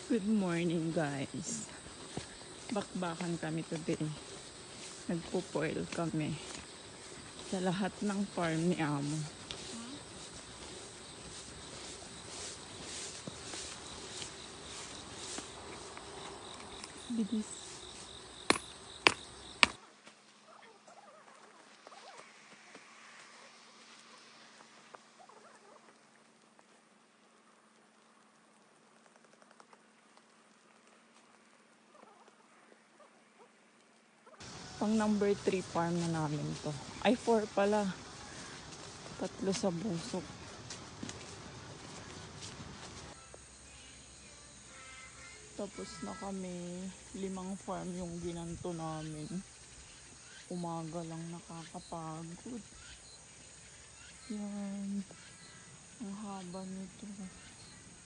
Good morning guys. Bakbakan kami today. Nagpo-foil kami sa lahat ng farm ni Amo. Bilis. Pang number 3 farm na namin to. Ay 4 pala. 3 sa busok. Tapos na kami. 5 farm yung ginanto namin. Umaga lang nakakapagod. Yan. Ang haba nito.